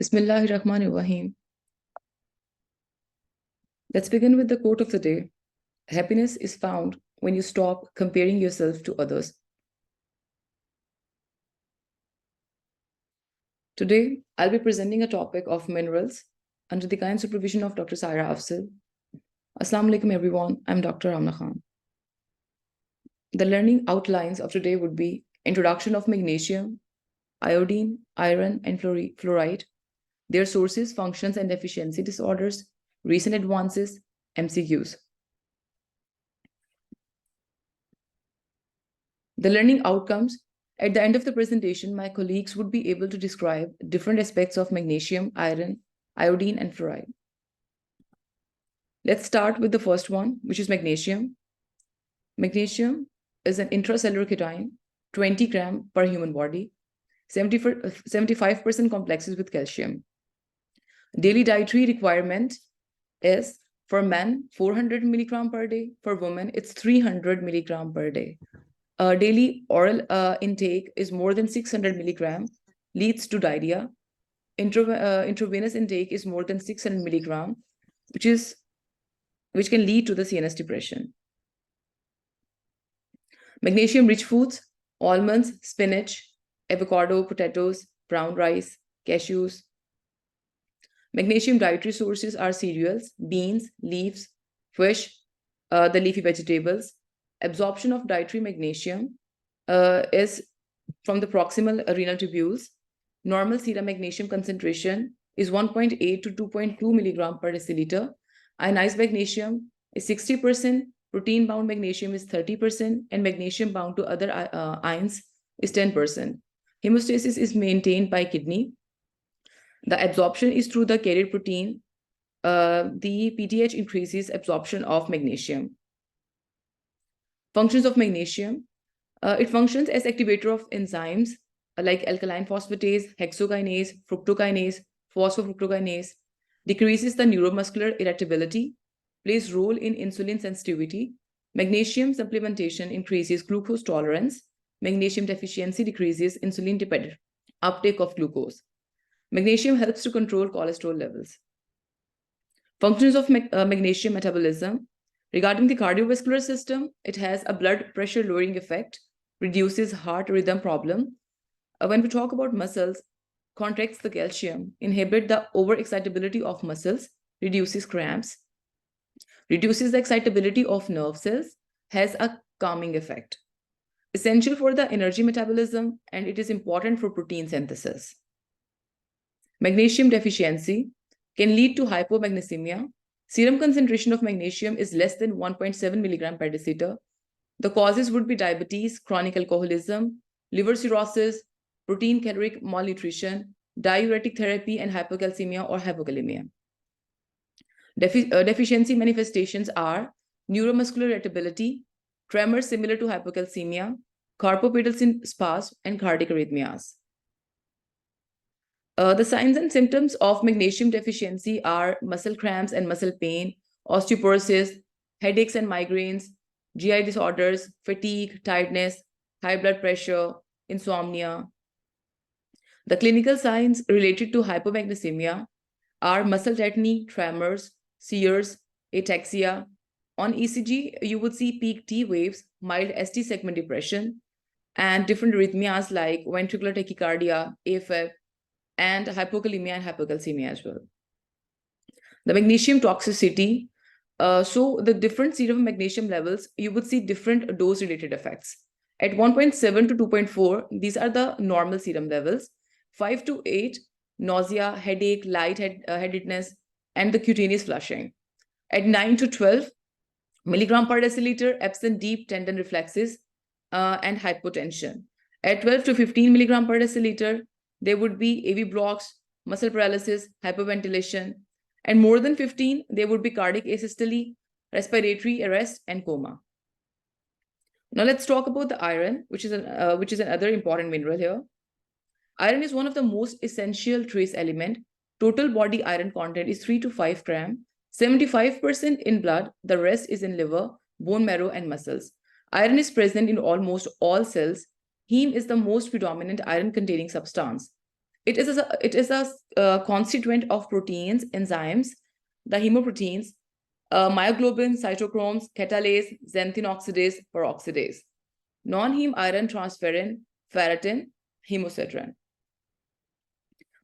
Bismillahirrahmanirrahim. Let's begin with the quote of the day. Happiness is found when you stop comparing yourself to others. Today, I'll be presenting a topic of minerals under the kind supervision of Dr. Saira Afzal. Assalamu alaikum everyone, I'm Dr. Ramna Khan. The learning outlines of today would be introduction of magnesium, iodine, iron, and fluoride, their sources, functions, and deficiency disorders, recent advances, MCQs. The learning outcomes. At the end of the presentation, my colleagues would be able to describe different aspects of magnesium, iron, iodine, and fluoride. Let's start with the first one, which is magnesium. Magnesium is an intracellular cation, 20 gram per human body, 75% complexes with calcium. Daily dietary requirement is for men 400 milligram per day, for women it's 300 milligram per day. Daily oral intake is more than 600 milligram, leads to diarrhea. Intravenous intake is more than 600 milligram, which can lead to the CNS depression. Magnesium-rich foods, almonds, spinach, avocado, potatoes, brown rice, cashews. Magnesium dietary sources are cereals, beans, leaves, fish, the leafy vegetables. Absorption of dietary magnesium is from the proximal renal tubules. Normal serum magnesium concentration is 1.8 to 2.2 milligram per deciliter. Ionized magnesium is 60%, protein-bound magnesium is 30%, and magnesium bound to other ions is 10%. Hemostasis is maintained by kidney. The absorption is through the carrier protein. The PTH increases absorption of magnesium. Functions of magnesium. It functions as activator of enzymes like alkaline phosphatase, hexokinase, fructokinase, phosphofructokinase, decreases the neuromuscular irritability, plays role in insulin sensitivity. Magnesium supplementation increases glucose tolerance. Magnesium deficiency decreases insulin-dependent uptake of glucose. Magnesium helps to control cholesterol levels. Functions of magnesium metabolism. Regarding the cardiovascular system, it has a blood pressure lowering effect, reduces heart rhythm problem. When we talk about muscles, contracts the calcium, inhibit the overexcitability of muscles, reduces cramps, reduces the excitability of nerve cells, has a calming effect. Essential for the energy metabolism, and it is important for protein synthesis. Magnesium deficiency can lead to hypomagnesemia. Serum concentration of magnesium is less than 1.7 milligram per deciliter. The causes would be diabetes, chronic alcoholism, liver cirrhosis, protein caloric malnutrition, diuretic therapy, and hypocalcemia or hypokalemia. Deficiency manifestations are neuromuscular irritability, tremors similar to hypocalcemia, carpopedal spasm, and cardiac arrhythmias. The signs and symptoms of magnesium deficiency are muscle cramps and muscle pain, osteoporosis, headaches and migraines, GI disorders, fatigue, tiredness, high blood pressure, insomnia. The clinical signs related to hypomagnesemia are muscle tetany, tremors, sears, ataxia. On ECG, you would see peak T waves, mild ST segment depression, and different arrhythmias like ventricular tachycardia, AFib, and hypokalemia and hypocalcemia as well. The magnesium toxicity. So the different serum magnesium levels, you would see different dose-related effects. At 1.7 to 2.4, these are the normal serum levels. 5 to 8, nausea, headache, lightheadedness, and the cutaneous flushing. At 9 to 12 milligram per deciliter, absent deep tendon reflexes and hypotension. At 12 to 15 milligram per deciliter, there would be AV blocks, muscle paralysis, hyperventilation, and more than 15, there would be cardiac asystole, respiratory arrest, and coma. Now let's talk about the iron, which is another important mineral here. Iron is one of the most essential trace element. Total body iron content is 3 to 5 gram, 75% in blood, the rest is in liver, bone marrow, and muscles. Iron is present in almost all cells. Heme is the most predominant iron-containing substance. it is a constituent of proteins, enzymes, the hemoproteins, myoglobin, cytochromes, catalase, xanthine oxidase, peroxidase, non-heme iron transferrin, ferritin, hemosiderin.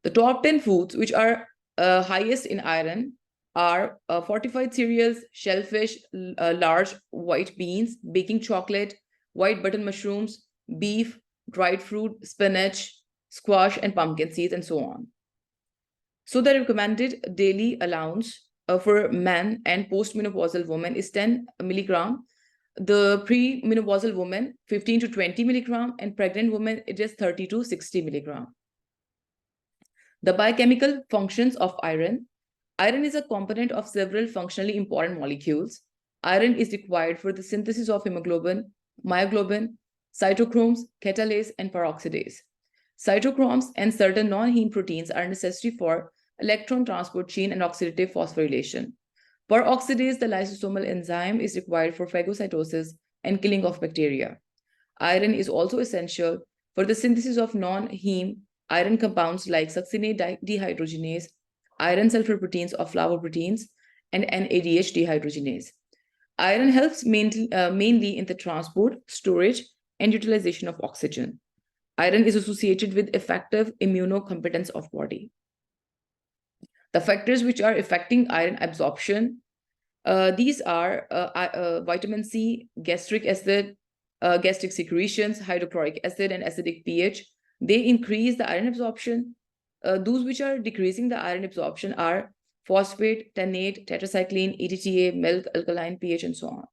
The top 10 foods which are highest in iron are fortified cereals, shellfish, large white beans, baking chocolate, white button mushrooms, beef, dried fruit, spinach, squash, and pumpkin seeds, and so on. So the recommended daily allowance for men and postmenopausal women is 10 milligram. The premenopausal woman, 15 to 20 milligram, and pregnant women, it is 30 to 60 milligram. The biochemical functions of iron. Iron is a component of several functionally important molecules. Iron is required for the synthesis of hemoglobin, myoglobin, cytochromes, catalase, and peroxidase. Cytochromes and certain non-heme proteins are necessary for electron transport chain and oxidative phosphorylation. Peroxidase, the lysosomal enzyme, is required for phagocytosis and killing of bacteria. Iron is also essential for the synthesis of non-heme iron compounds like succinate dehydrogenase, iron sulfur proteins of flower proteins, and NADH dehydrogenase. Iron helps mainly in the transport, storage, and utilization of oxygen. Iron is associated with effective immunocompetence of body. The factors which are affecting iron absorption, these are vitamin C, gastric acid, gastric secretions, hydrochloric acid, and acidic pH. They increase the iron absorption. Those which are decreasing the iron absorption are phosphate, tannate, tetracycline, EDTA, milk, alkaline pH, and so on.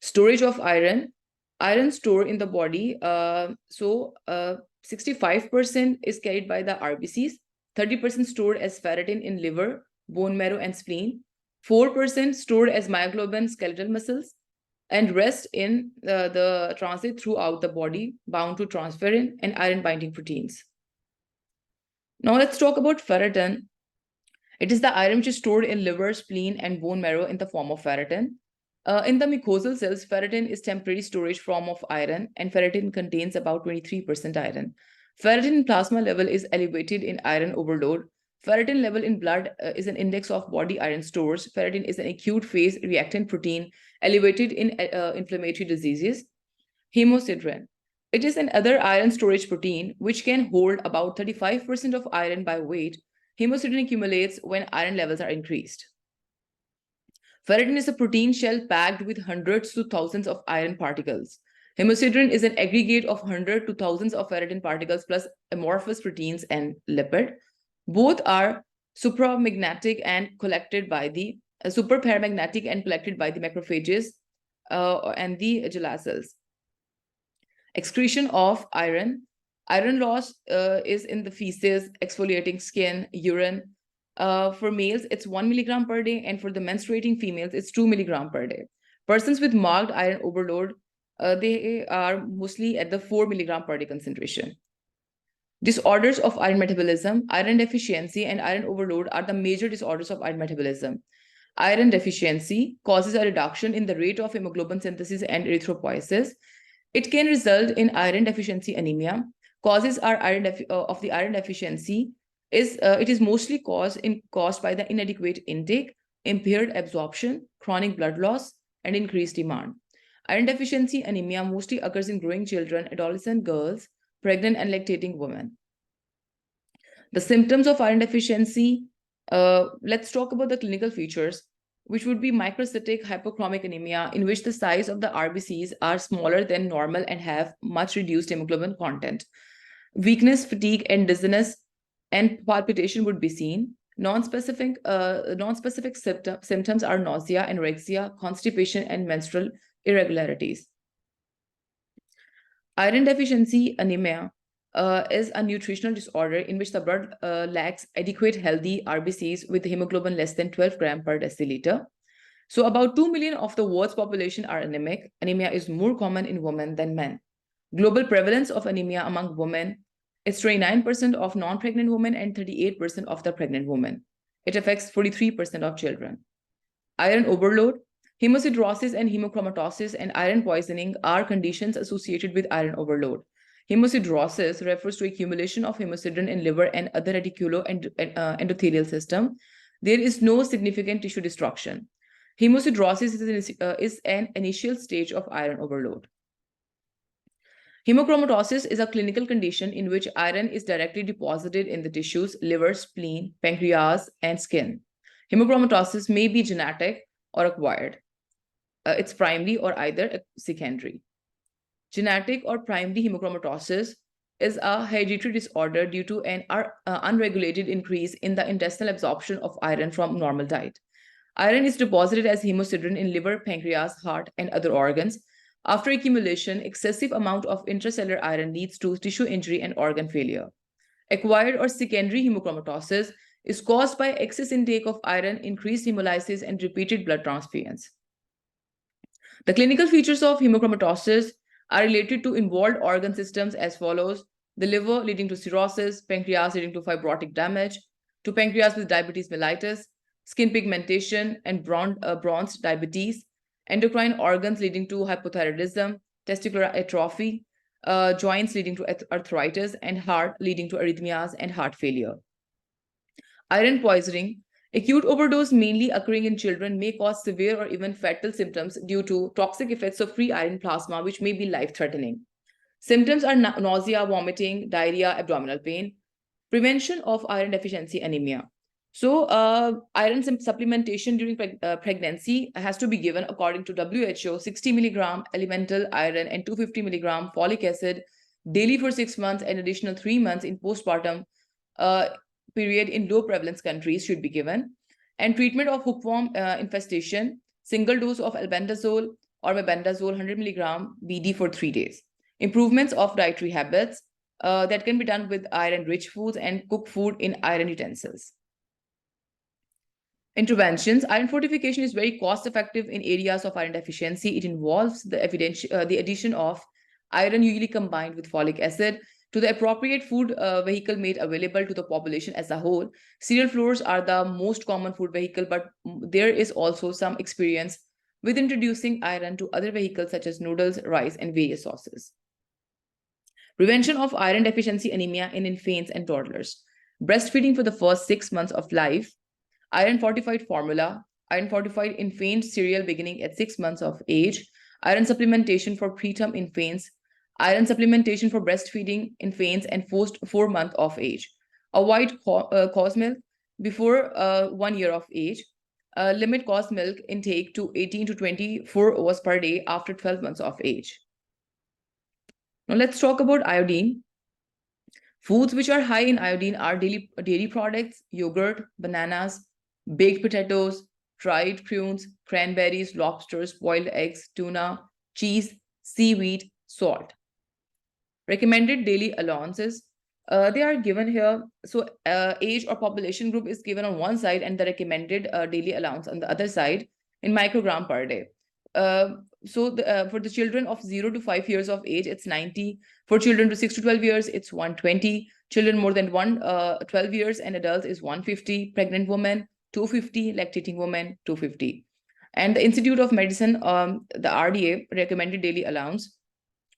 Storage of iron. Iron stored in the body. 65% is carried by the RBCs, 30% stored as ferritin in liver, bone marrow, and spleen, 4% stored as myoglobin, skeletal muscles, and rest in the transit throughout the body, bound to transferrin and iron-binding proteins. Now let's talk about ferritin. It is the iron which is stored in liver, spleen, and bone marrow in the form of ferritin. In the mucosal cells, ferritin is temporary storage form of iron, and ferritin contains about 23% iron. Ferritin in plasma level is elevated in iron overload. Ferritin level in blood is an index of body iron stores. Ferritin is an acute phase reactant protein elevated in inflammatory diseases. Hemosiderin. It is another iron storage protein which can hold about 35% of iron by weight. Hemosiderin accumulates when iron levels are increased. Ferritin is a protein shell packed with hundreds to thousands of iron particles. Hemosiderin is an aggregate of hundreds to thousands of ferritin particles plus amorphous proteins and lipid. Both are supraparamagnetic and collected by the macrophages and the Jala cells. Excretion of iron. Iron loss is in the feces, exfoliating skin, urine. For males, it's 1 milligram per day, and for the menstruating females, it's 2 milligram per day. Persons with marked iron overload, they are mostly at the 4 milligram per day concentration. Disorders of iron metabolism, iron deficiency, and iron overload are the major disorders of iron metabolism. Iron deficiency causes a reduction in the rate of hemoglobin synthesis and erythropoiesis. It can result in iron deficiency anemia. Causes are of the iron deficiency it is mostly caused by the inadequate intake, impaired absorption, chronic blood loss, and increased demand. Iron deficiency anemia mostly occurs in growing children, adolescent girls, pregnant and lactating women. The symptoms of iron deficiency, let's talk about the clinical features, which would be microcytic hypochromic anemia, in which the size of the RBCs are smaller than normal and have much reduced hemoglobin content. Weakness, fatigue, and dizziness and palpitation would be seen. Non-specific symptoms are nausea, anorexia, constipation, and menstrual irregularities. Iron deficiency anemia is a nutritional disorder in which the blood lacks adequate healthy RBCs with hemoglobin less than 12 gram per deciliter. So about 2 million of the world's population are anemic. Anemia is more common in women than men. Global prevalence of anemia among women is 29% of non-pregnant women and 38% of the pregnant women. It affects 43% of children. Iron overload, hemosiderosis and hemochromatosis and iron poisoning are conditions associated with iron overload. Hemosiderosis refers to accumulation of hemosiderin in liver and other reticuloendothelial system. There is no significant tissue destruction. Hemosiderosis is an initial stage of iron overload. Hemochromatosis is a clinical condition in which iron is directly deposited in the tissues, liver, spleen, pancreas, and skin. Hemochromatosis may be genetic or acquired. It's primary or either secondary. Genetic or primary hemochromatosis is a hereditary disorder due to an unregulated increase in the intestinal absorption of iron from normal diet. Iron is deposited as hemosiderin in liver, pancreas, heart, and other organs. After accumulation, excessive amount of intracellular iron leads to tissue injury and organ failure. Acquired or secondary hemochromatosis is caused by excess intake of iron, increased hemolysis, and repeated blood transfusions. The clinical features of hemochromatosis are related to involved organ systems as follows: the liver leading to cirrhosis, pancreas leading to fibrotic damage, to pancreas with diabetes mellitus, skin pigmentation and bronze diabetes, endocrine organs leading to hypothyroidism, testicular atrophy, joints leading to arthritis, and heart leading to arrhythmias and heart failure. Iron poisoning. Acute overdose, mainly occurring in children, may cause severe or even fatal symptoms due to toxic effects of free iron plasma, which may be life-threatening. Symptoms are nausea, vomiting, diarrhea, abdominal pain. Prevention of iron deficiency anemia. So, iron supplementation during pregnancy has to be given according to WHO: 60 milligram elemental iron and 250 milligram folic acid daily for 6 months, and additional 3 months in postpartum period in low prevalence countries should be given. And treatment of hookworm infestation, single dose of albendazole or mebendazole 100 milligram BD for 3 days. Improvements of dietary habits that can be done with iron-rich foods and cooked food in iron utensils. Interventions. Iron fortification is very cost-effective in areas of iron deficiency. It involves the addition of iron, usually combined with folic acid, to the appropriate food vehicle made available to the population as a whole. Cereal flours are the most common food vehicle, but there is also some experience with introducing iron to other vehicles such as noodles, rice, and various sauces. Prevention of iron deficiency anemia in infants and toddlers. Breastfeeding for the first 6 months of life. Iron fortified formula. Iron fortified infant cereal beginning at 6 months of age. Iron supplementation for preterm infants. Iron supplementation for breastfeeding infants and post 4 months of age. Avoid cow's milk before 1 year of age. Limit cow's milk intake to 18 to 24 hours per day after 12 months of age. Now let's talk about iodine. Foods which are high in iodine are dairy products, yogurt, bananas, baked potatoes, dried prunes, cranberries, lobsters, boiled eggs, tuna, cheese, seaweed, salt. Recommended daily allowances. They are given here. So age or population group is given on one side and the recommended daily allowance on the other side in microgram per day. For the children of 0 to 5 years of age, it's 90. For children to 6 to 12 years, it's 120. Children more than 12 years and adults is 150. Pregnant women, 250. Lactating women, 250. And the Institute of Medicine, the RDA, recommended daily allowance.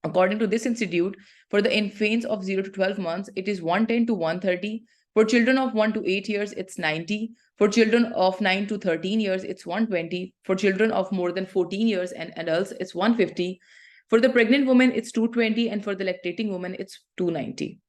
According to this institute, for the infants of 0 to 12 months, it is 110 to 130. For children of 1 to 8 years, it's 90. For children of 9 to 13 years, it's 120. For children of more than 14 years and adults, it's 150. For the pregnant woman, it's 220. And for the lactating woman, it's 290.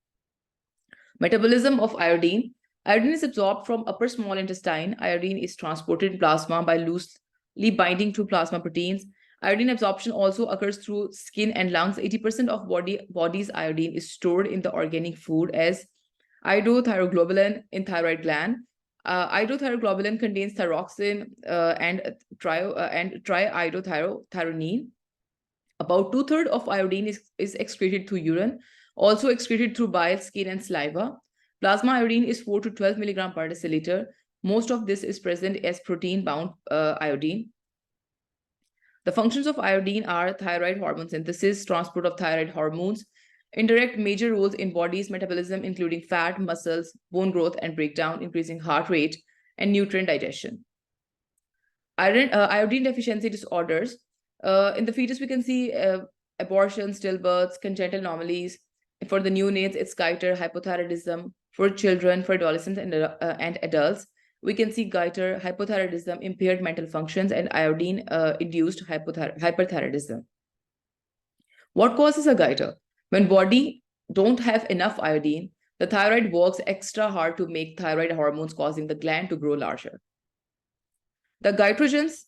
Metabolism of iodine. Iodine is absorbed from upper small intestine. Iodine is transported in plasma by loosely binding to plasma proteins. Iodine absorption also occurs through skin and lungs. 80% of body's iodine is stored in the organic food as iodothioglobulin in thyroid gland. Iodothioglobulin contains thyroxine and triiodothyronine. About 2/3 of iodine is excreted through urine, also excreted through bile, skin, and saliva. Plasma iodine is 4 to 12 milligram per deciliter. Most of this is present as protein-bound iodine. The functions of iodine are thyroid hormone synthesis, transport of thyroid hormones, indirect major roles in body's metabolism, including fat, muscles, bone growth and breakdown, increasing heart rate, and nutrient digestion. Iodine deficiency disorders. In the fetus, we can see abortions, stillbirths, congenital anomalies, For the neonates, it's goiter, hypothyroidism. For children, for adolescents and adults, we can see goiter, hypothyroidism, impaired mental functions, and iodine-induced hyperthyroidism. What causes a goiter? When body don't have enough iodine, the thyroid works extra hard to make thyroid hormones, causing the gland to grow larger. The goitrogens,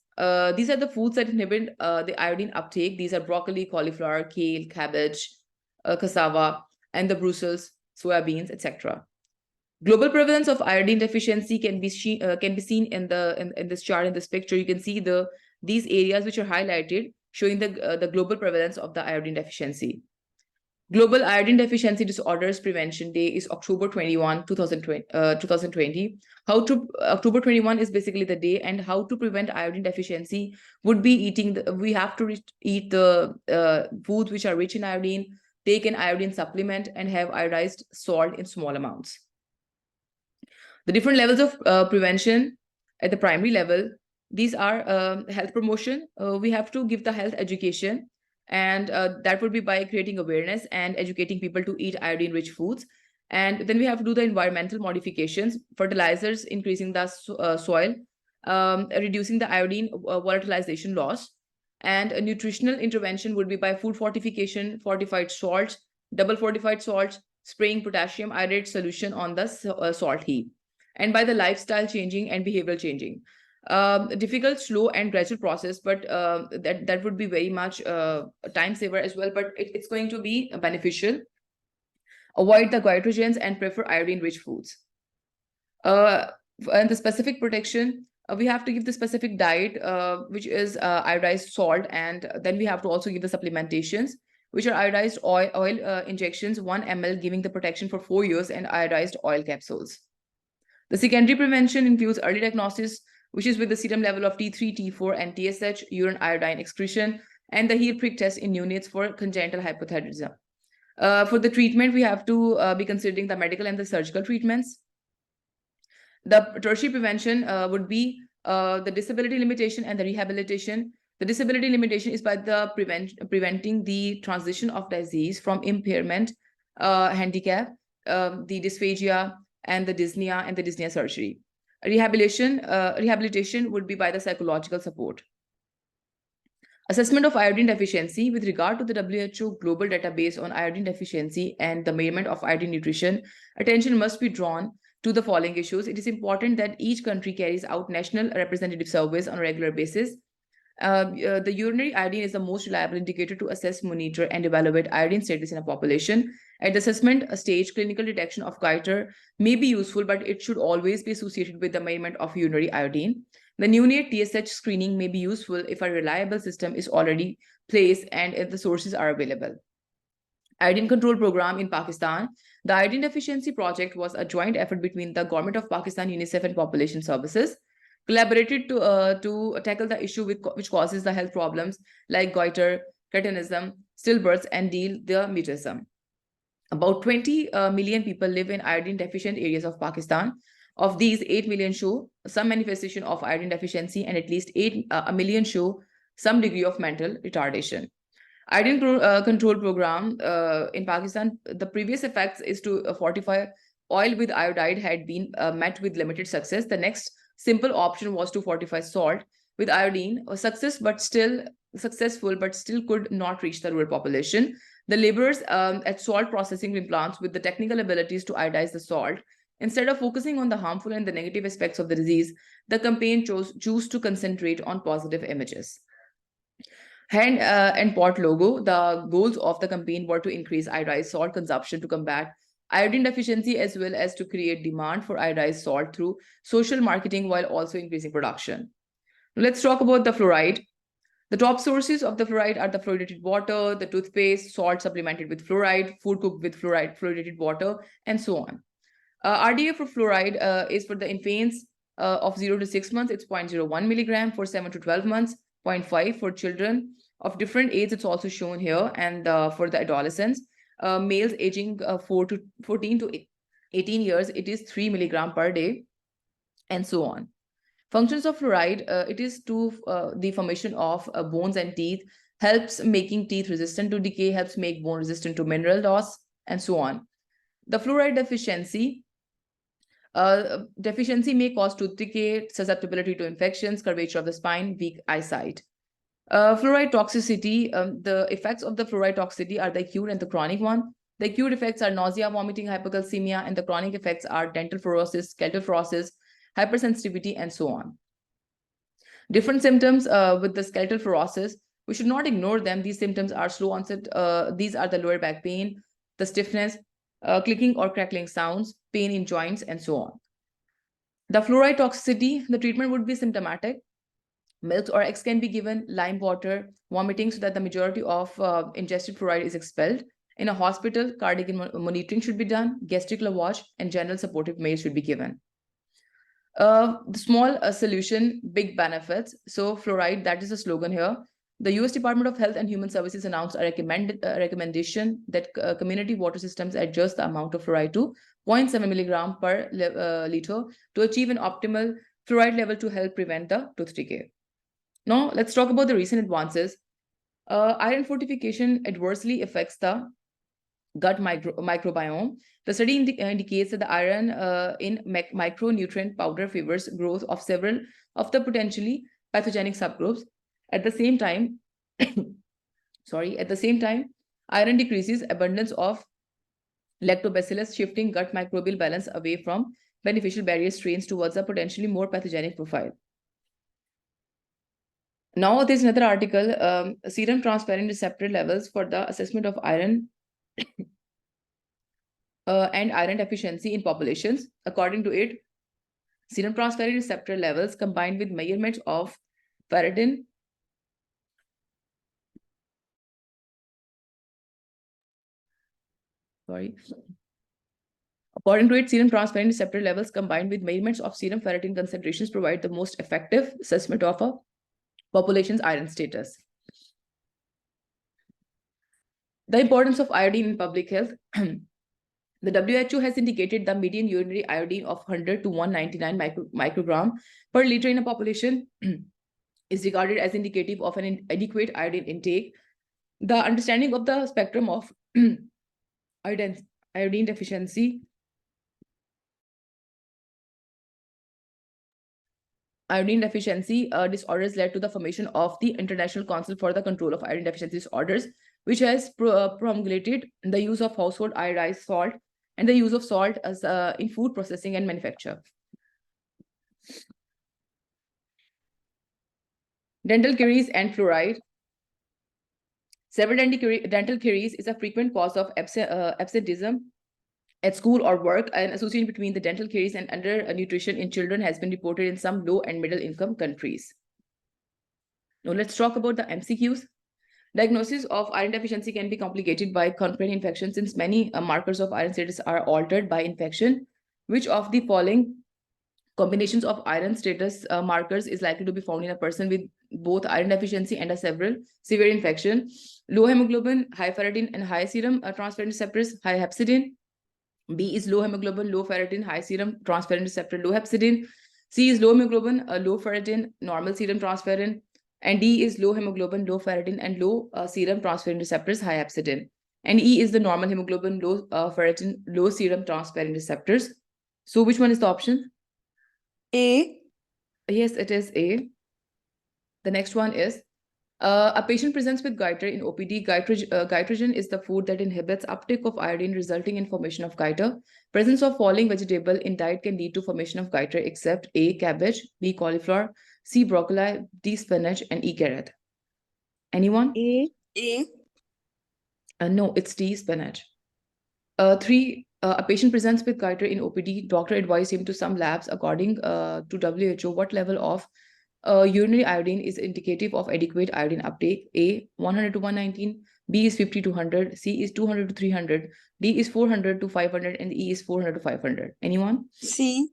these are the foods that inhibit the iodine uptake. These are broccoli, cauliflower, kale, cabbage, cassava, and the Brussels, soybeans, etc. Global prevalence of iodine deficiency can be seen in this chart, in this picture. You can see these areas which are highlighted, showing the global prevalence of the iodine deficiency. Global Iodine Deficiency Disorders Prevention Day is October 21, 2020. October 21 is basically the day, and how to prevent iodine deficiency would be we have to eat the foods which are rich in iodine, take an iodine supplement, and have iodized salt in small amounts. The different levels of prevention at the primary level, these are health promotion. We have to give the health education, and that would be by creating awareness and educating people to eat iodine-rich foods. And then we have to do the environmental modifications, fertilizers, increasing the soil, reducing the iodine volatilization loss. And a nutritional intervention would be by food fortification, fortified salts, double fortified salts, spraying potassium iodide solution on the salt heap, and by the lifestyle changing and behavioral changing. Difficult, slow, and gradual process, but that would be very much a time saver as well, but it's going to be beneficial. Avoid the goitrogens and prefer iodine-rich foods. And the specific protection, we have to give the specific diet, which is iodized salt, and then we have to also give the supplementations, which are iodized oil injections, 1 ml, giving the protection for 4 years, and iodized oil capsules. The secondary prevention includes early diagnosis, which is with the serum level of T3, T4, and TSH, urine iodine excretion, and the heel prick test in neonates for congenital hypothyroidism. For the treatment, we have to be considering the medical and the surgical treatments. The tertiary prevention would be the disability limitation and the rehabilitation. The disability limitation is by the preventing the transition of disease from impairment, handicap, the dysphagia, and the dyspnea surgery. Rehabilitation would be by the psychological support. Assessment of iodine deficiency. With regard to the WHO global database on iodine deficiency and the measurement of iodine nutrition, attention must be drawn to the following issues. It is important that each country carries out national representative surveys on a regular basis. The urinary iodine is the most reliable indicator to assess, monitor, and evaluate iodine status in a population. At the assessment stage, clinical detection of goiter may be useful, but it should always be associated with the measurement of urinary iodine. The neonate TSH screening may be useful if a reliable system is already placed and if the sources are available. Iodine control program in Pakistan. The iodine deficiency project was a joint effort between the government of Pakistan, UNICEF, and Population Services, collaborated to tackle the issue which causes the health problems like goiter, cretinism, stillbirths, and the mutism. About 20 million people live in iodine deficient areas of Pakistan. Of these, 8 million show some manifestation of iodine deficiency, and at least 1 million show some degree of mental retardation. Iodine control program in Pakistan, the previous effects is to fortify oil with iodide had been met with limited success. The next simple option was to fortify salt with iodine, successful, but still could not reach the rural population. The laborers at salt processing plants with the technical abilities to iodize the salt, instead of focusing on the harmful and the negative aspects of the disease, the campaign chose to concentrate on positive images. Hand and pot logo, the goals of the campaign were to increase iodized salt consumption to combat iodine deficiency, as well as to create demand for iodized salt through social marketing while also increasing production. Let's talk about the fluoride. The top sources of the fluoride are the fluoridated water, the toothpaste, salt supplemented with fluoride, food cooked with fluoridated water, and so on. RDA for fluoride is for the infants of 0 to 6 months, it's 0.01 milligram. For 7 to 12 months, 0.5. For children of different age, it's also shown here. And for the adolescents, males aging 14 to 18 years, it is 3 milligram per day, and so on. Functions of fluoride, it is to the formation of bones and teeth, helps making teeth resistant to decay, helps make bone resistant to mineral loss, and so on. The fluoride deficiency may cause tooth decay, susceptibility to infections, curvature of the spine, weak eyesight. Fluoride toxicity, the effects of the fluoride toxicity are the acute and the chronic one. The acute effects are nausea, vomiting, hypocalcemia, and the chronic effects are dental fluorosis, skeletal fluorosis, hypersensitivity, and so on. Different symptoms with the skeletal fluorosis, we should not ignore them. These symptoms are slow onset. These are the lower back pain, the stiffness, clicking or crackling sounds, pain in joints, and so on. The fluoride toxicity, the treatment would be symptomatic. Milk or eggs can be given, lime water, vomiting, so that the majority of ingested fluoride is expelled. In a hospital, cardiac monitoring should be done, gastric lavage, and general supportive measures should be given. The small solution, big benefits. So fluoride, that is the slogan here. The US Department of Health and Human Services announced a recommendation that community water systems adjust the amount of fluoride to 0.7 milligram per liter to achieve an optimal fluoride level to help prevent the tooth decay. Now, let's talk about the recent advances. Iron fortification adversely affects the gut microbiome. The study indicates that the iron in micronutrient powder favors growth of several of the potentially pathogenic subgroups. At the same time, iron decreases abundance of lactobacillus, shifting gut microbial balance away from beneficial barrier strains towards a potentially more pathogenic profile. Now, there's another article, serum transferrin receptor levels for the assessment of iron and iron deficiency in populations. According to it, serum transferrin receptor levels combined with measurements of ferritin According to it, serum transferrin receptor levels combined with measurements of serum ferritin concentrations provide the most effective assessment of a population's iron status. The importance of iodine in public health. The WHO has indicated the median urinary iodine of 100 to 199 microgram per liter in a population is regarded as indicative of an adequate iodine intake. The understanding of the spectrum of iodine deficiency disorders led to the formation of the International Council for the Control of Iodine Deficiency Disorders, which has promulgated the use of household iodized salt and the use of salt as in food processing and manufacture. Dental caries and fluoride. Several dental caries is a frequent cause of absenteeism at school or work. An association between the dental caries and undernutrition in children has been reported in some low and middle income countries. Now let's talk about the MCQs. Diagnosis of iron deficiency can be complicated by concurrent infection, since many markers of iron status are altered by infection. Which of the following combinations of iron status markers is likely to be found in a person with both iron deficiency and a severe infection? Low hemoglobin, high ferritin, and high serum transferrin receptors, high hepcidin. B is low hemoglobin, low ferritin, high serum transferrin receptor, low hepcidin. C is low hemoglobin, low ferritin, normal serum transferrin. And D is low hemoglobin, low ferritin, and low serum transferrin receptors, high hepcidin. And E is the normal hemoglobin, low ferritin, low serum transferrin receptors. So which one is the option? A. Yes, it is A. The next one is, a patient presents with goiter in OPD. Goitrogen is the food that inhibits uptake of iodine, resulting in formation of goiter. Presence of falling vegetable in diet can lead to formation of goiter, except A, cabbage, B, cauliflower, C, broccoli, D, spinach, and E, carrot. Anyone? A. No, it's D, spinach. 3, a patient presents with goiter in OPD. Doctor advised him to some labs. According to WHO, what level of urinary iodine is indicative of adequate iodine uptake? A, 100 to 119, B is 50 to 100, C is 200 to 300, D is 400 to 500, and E is 400 to 500. Anyone? C.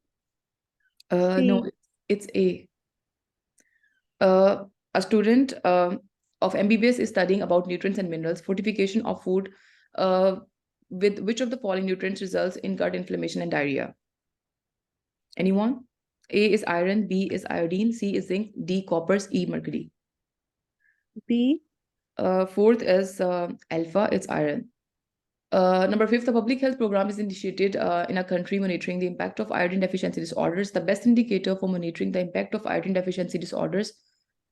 No, it's A. A student of MBBS is studying about nutrients and minerals, fortification of food with which of the following nutrients results in gut inflammation and diarrhea? Anyone? A is iron, B is iodine, C is zinc, D copper, E mercury. B. 4th is alpha, it's iron. Number 5, the public health program is initiated in a country monitoring the impact of iodine deficiency disorders. The best indicator for monitoring the impact of iodine deficiency disorders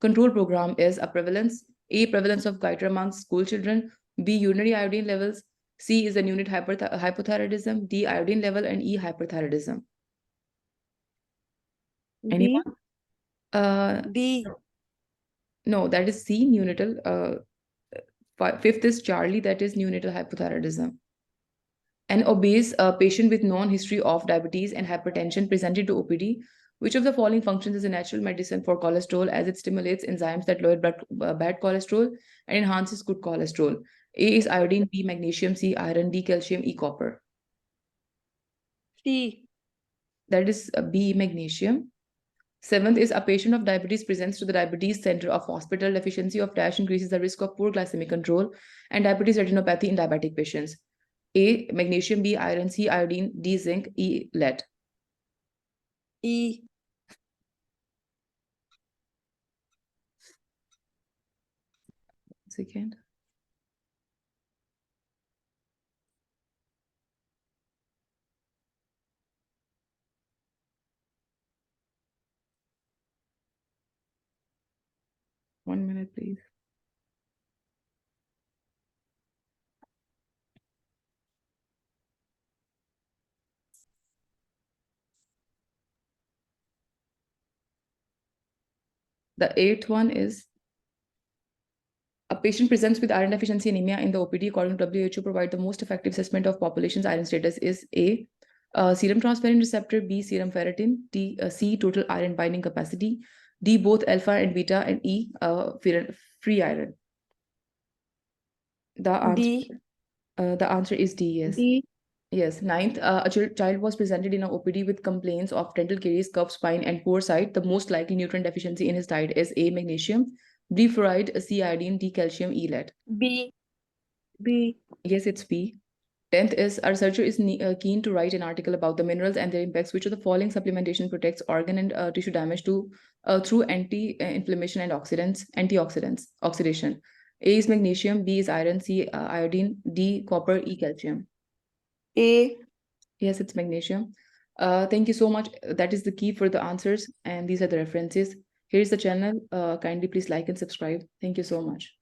control program is a prevalence. A, prevalence of goiter amongst school children. B, urinary iodine levels. C is the unit hypothyroidism. D, iodine level, and E, hyperthyroidism. D. Anyone? D. No, that is C, neonatal. Fifth is Charlie, that is neonatal hypothyroidism. An obese patient with known history of diabetes and hypertension presented to OPD. Which of the following functions is a natural medicine for cholesterol, as it stimulates enzymes that lower bad cholesterol and enhances good cholesterol? A is iodine, B magnesium, C iron, D calcium, E copper. C. That is B magnesium. Seventh is a patient of diabetes presents to the diabetes center of hospital. Deficiency of DASH increases the risk of poor glycemic control and diabetes retinopathy in diabetic patients. A, magnesium, B, iron, C, iodine, D, zinc, E, lead. E. Second. One minute, please. The eighth one is a patient presents with iron deficiency anemia in the OPD. According to WHO, provide the most effective assessment of population's iron status is A, serum transferrin receptor, B, serum ferritin, D, C, total iron binding capacity, D, both alpha and beta, and E, free iron. D. The answer is D, yes. D. Yes. Ninth, a child was presented in an OPD with complaints of dental caries, curved spine, and poor sight. The most likely nutrient deficiency in his diet is A, magnesium, B, fluoride, C, iodine, D, calcium, E, lead. B. B. Yes, it's B. 10th is a researcher is keen to write an article about the minerals and their impacts. Which of the following supplementation protects organ and tissue damage through anti-inflammation and antioxidants, oxidation? A is magnesium, B is iron, C iodine, D copper, E calcium. A. Yes, it's magnesium. Thank you so much. That is the key for the answers, and these are the references. Here is the channel. Kindly please like and subscribe. Thank you so much.